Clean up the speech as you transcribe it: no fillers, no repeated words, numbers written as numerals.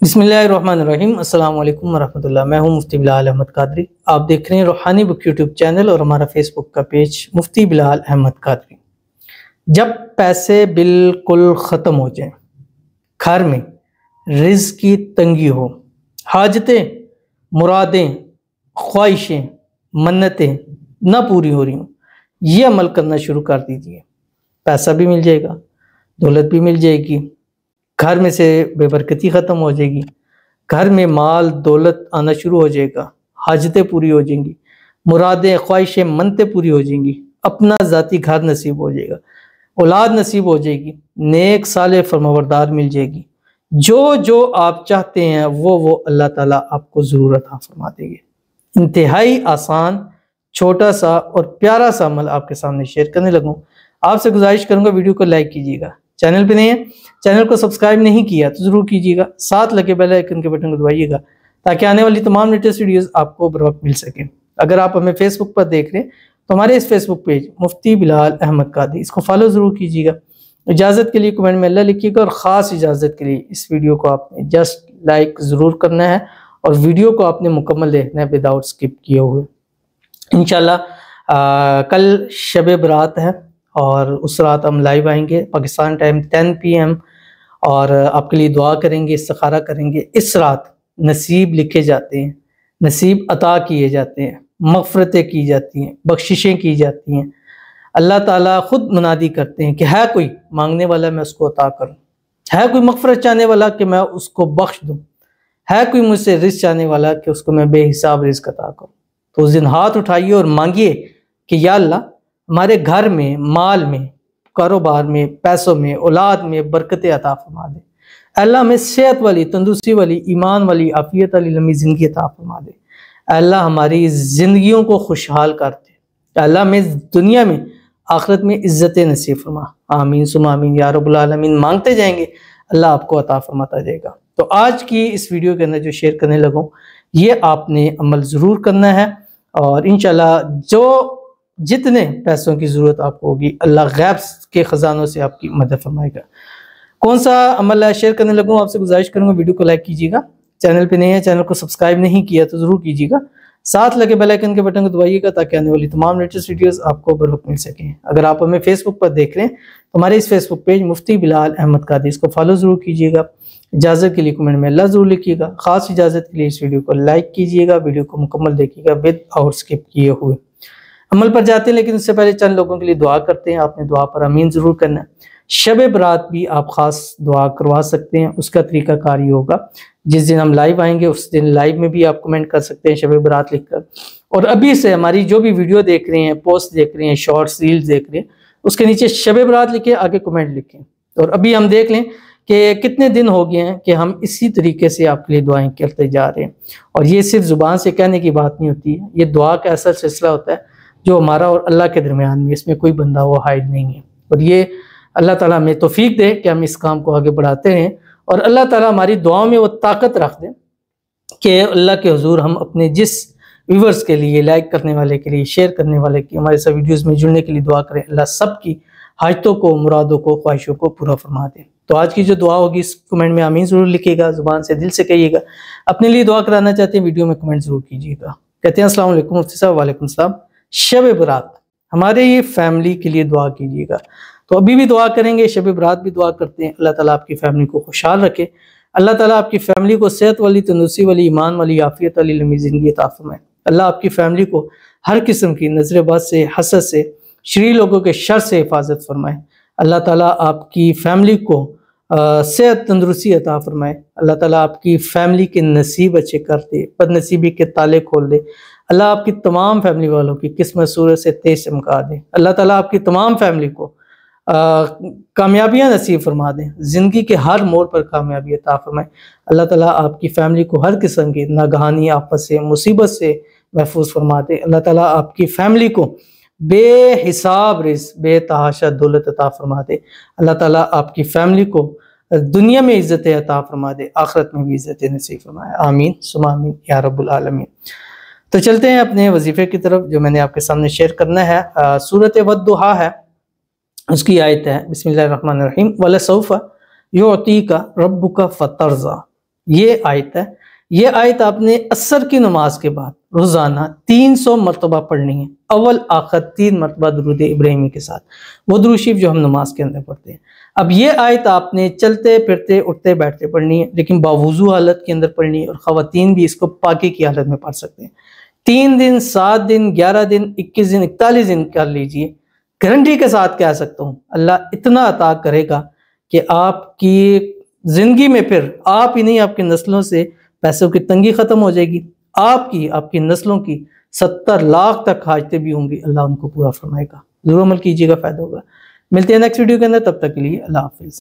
बिस्मिल्लाहिर्रहमानिर्रहीम। अस्सलाम वालेकुम वरहमतुल्लाह। मैं हूं मुफ्ती बिलाल अहमद कादरी। आप देख रहे हैं रूहानी बुक यूट्यूब चैनल और हमारा फेसबुक का पेज मुफ्ती बिलाल अहमद कादरी। जब पैसे बिल्कुल ख़त्म हो जाएं, घर में रिज़्क़ की तंगी हो, हाजतें, मुरादें, ख्वाहिशें, मन्नतें न पूरी हो रही हों, ये अमल करना शुरू कर दीजिए। पैसा भी मिल जाएगा, दौलत भी मिल जाएगी, घर में से बेबरकती ख़त्म हो जाएगी, घर में माल दौलत आना शुरू हो जाएगा, हाजतें पूरी हो जाएंगी, मुरादें, ख्वाहिशें, मन्नतें पूरी हो जाएंगी, अपना ज़ाती घर नसीब हो जाएगा, औलाद नसीब हो जाएगी, नेक साले फरमाबरदार मिल जाएगी। जो जो आप चाहते हैं वो अल्लाह ताला आपको ज़रूर अता फरमा देंगे। इंतहाई आसान, छोटा सा और प्यारा सा अमल आपके सामने शेयर करने लगूँ। आपसे गुजारिश करूँगा वीडियो को लाइक कीजिएगा, चैनल पे नहीं है, चैनल को सब्सक्राइब नहीं किया तो ज़रूर कीजिएगा, साथ लगे बेल आइकन के बटन को दबाइएगा ताकि आने वाली तमाम लेटेस्ट वीडियोस आपको बर वक्त मिल सके। अगर आप हमें फेसबुक पर देख रहे हैं तो हमारे इस फेसबुक पेज मुफ्ती बिलाल अहमद कादरी, इसको फॉलो ज़रूर कीजिएगा। इजाज़त के लिए कमेंट में अल्लाह लिखिएगा और ख़ास इजाज़त के लिए इस वीडियो को आपने जस्ट लाइक ज़रूर करना है और वीडियो को आपने मुकम्मल देखना है विदाउट स्किप किए हुए। इंशाल्लाह कल शब बरात है और उस रात हम लाइव आएंगे पाकिस्तान टाइम 10 PM और आपके लिए दुआ करेंगे, इस्तिखारा करेंगे। इस रात नसीब लिखे जाते हैं, नसीब अता किए जाते हैं, मग़फ़िरतें की जाती हैं, बख्शिशें की जाती हैं। अल्लाह ताला खुद मुनादी करते हैं कि है कोई मांगने वाला मैं उसको अता करूँ, है कोई मग़फ़िरत चाहने वाला कि मैं उसको बख्श दूँ, है कोई मुझसे रिज़्क़ चाहने वाला कि उसको मैं बेहिसाब रिज़्क़ अता करूँ। तो उस दिन हाथ उठाइए और मांगिए कि या अल्लाह हमारे घर में, माल में, कारोबार में, पैसों में, औलाद में बरकत अता फरमा दे। अल्लाह हमें सेहत वाली, तंदुरुस्ती वाली, ईमान वाली, आफियत वाली लंबी ज़िंदगी अता फरमा दे। अल्लाह हमारी ज़िंदगियों को खुशहाल कर दे। अल्लाह हमें दुनिया में, आखिरत में इज़्ज़त नसीब फरमा। आमीन सुम्मा आमीन या रब्बुल आलमीन। मांगते जाएंगे, अल्लाह आपको अता फरमाता जाएगा। तो आज की इस वीडियो के अंदर जो शेयर करने लगूँ, ये आपने अमल ज़रूर करना है और इंशाल्लाह जो जितने पैसों की ज़रूरत आपको होगी अल्लाह गैब के ख़जानों से आपकी मदद फरमाएगा। कौन सा अमल है शेयर करने लगूँ, आपसे गुजारिश करूँगा वीडियो को लाइक कीजिएगा, चैनल पे नहीं है, चैनल को सब्सक्राइब नहीं किया तो ज़रूर कीजिएगा, साथ लगे बेल आइकन के बटन को दबाइएगा ताकि आने वाली तमाम लेटेस्ट वीडियोस आपको बर वक्त मिल सकें। अगर आप हमें फेसबुक पर देख रहे हैं तो हमारे इस फेसबुक पेज मुफ्ती बिलाल अहमद कादरी, इसको फॉलो ज़रूर कीजिएगा। इजाज़त के लिए कमेंट में अल्लाह ज़रूर लिखिएगा। ख़ास इजाज़त के लिए इस वीडियो को लाइक कीजिएगा, वीडियो को मुकम्मल देखिएगा विदाउट स्किप किए हुए। अमल पर जाते हैं लेकिन उससे पहले चंद लोगों के लिए दुआ करते हैं। आपने दुआ पर आमीन ज़रूर करना है। शब बरात भी आप ख़ास दुआ करवा सकते हैं, उसका तरीका कार ये होगा, जिस दिन हम लाइव आएंगे उस दिन लाइव में भी आप कमेंट कर सकते हैं शब बरात लिखकर। और अभी से हमारी जो भी वीडियो देख रहे हैं, पोस्ट देख रहे हैं, शॉर्ट्स रील्स देख रहे हैं, उसके नीचे शब बरात लिखें, आगे कमेंट लिखें। और अभी हम देख लें कि कितने दिन हो गए हैं कि हम इसी तरीके से आपके लिए दुआएं करते जा रहे हैं। और ये सिर्फ ज़ुबान से कहने की बात नहीं होती है, ये दुआ का ऐसा सिलसिला होता है जो हमारा और अल्लाह के दरमियान में, इसमें कोई बंदा वो हाइड नहीं है। और ये अल्लाह ताला हमें तौफीक दे कि हम इस काम को आगे बढ़ाते रहें और अल्लाह ताला हमारी दुआओं में वो ताकत रख दे कि अल्लाह के हुजूर हम अपने जिस व्यूवर्स के लिए, लाइक करने वाले के लिए, शेयर करने वाले की, हमारे सब वीडियोज़ में जुड़ने के लिए दुआ करें। अल्लाह सब की हाजतों को, मुरादों को, ख्वाहिशों को पूरा फरमा दे। तो आज की जो दुआ होगी इस कमेंट में आमीन ज़रूर लिखिएगा, ज़ुबान से दिल से कहिएगा। अपने लिए दुआ कराना चाहते हैं वीडियो में कमेंट ज़रूर कीजिएगा। कहते हैं अस्सलाम वालेकुम मुफ्ती साहब। वालेकुम सलाम। शब बरात हमारे ये फैमिली के लिए दुआ कीजिएगा। तो अभी भी दुआ करेंगे, शब बरात भी दुआ करते हैं। अल्लाह ताला आपकी फैमिली को खुशहाल रखे, अल्लाह ताला आपकी फैमिली को सेहत वाली, तंदुरुस्ती वाली, ईमान वाली, आफियत वाली लंबी ज़िंदगी अता फरमाए। अल्लाह आपकी फैमिली को हर किस्म की नज़र-ए-बद से, हसद से, शरीर लोगों के शर से हिफाजत फरमाए। अल्लाह ताला आपकी फैमिली को सेहत तंदुरुस्ती अता फरमाए। अल्लाह ताला आपकी फैमिली के नसीब अच्छे कर दे, बदनसीबी के ताले खोल दे। अल्लाह आपकी तमाम फैमिली वालों की किस्मत सूरत से तेज चमका दे। अल्लाह ताला आपकी तमाम फैमिली को कामयाबियाँ नसीब फरमा दें, ज़िंदगी के हर मोड़ पर कामयाबी अता फरमाए। अल्लाह ताला आपकी फैमिली को हर किस्म की नागहानी आफत से, मुसीबत से महफूज फरमा दे। अल्लाह ताला आपकी फैमिली को बेहिसाब रिज़्क़, बेतहाशा दौलत अता फरमा दे। अल्लाह ताला आपकी फैमिली को दुनिया में इज़्ज़त अता फरमा दे, आखिरत में भी इज़्ज़त नसीब फरमाए। आमीन सुम्मा आमीन या रब्बुल आलमीन। तो चलते हैं अपने वजीफे की तरफ जो मैंने आपके सामने शेयर करना है। सूरत वद्दुहा है, उसकी आयत है बिस्मिल्लाहिर्रहमानिर्रहीम, वलसौफ़ युअतीका रब्बुका फतरज़ा। ये आयत है। ये आयत आपने असर की नमाज के बाद रोजाना 300 मरतबा पढ़नी है, अव्वल आखिर 3 मरतबा दुरूद इब्राहिमी के साथ, वो दुरूद शरीफ जो हम नमाज के अंदर पढ़ते हैं। अब ये आयत आपने चलते फिरते उठते बैठते पढ़नी है, लेकिन बावुज़ू हालत के अंदर पढ़नी है, और ख़वातीन भी इसको पाकी की हालत में पढ़ सकते हैं। 3 दिन, 7 दिन, 11 दिन, 21 दिन, 41 दिन कर लीजिए। गारंटी के साथ कह सकता हूँ अल्लाह इतना अता करेगा कि आपकी जिंदगी में फिर आप ही नहीं, आपकी नस्लों से पैसों की तंगी खत्म हो जाएगी। आपकी नस्लों की 70 लाख तक हाजतें भी होंगी, अल्लाह उनको पूरा फरमाएगा। जरूर अमल कीजिएगा, फायदा होगा। मिलते हैं नेक्स्ट वीडियो के अंदर, तब तक के लिए अल्लाह हाफिज।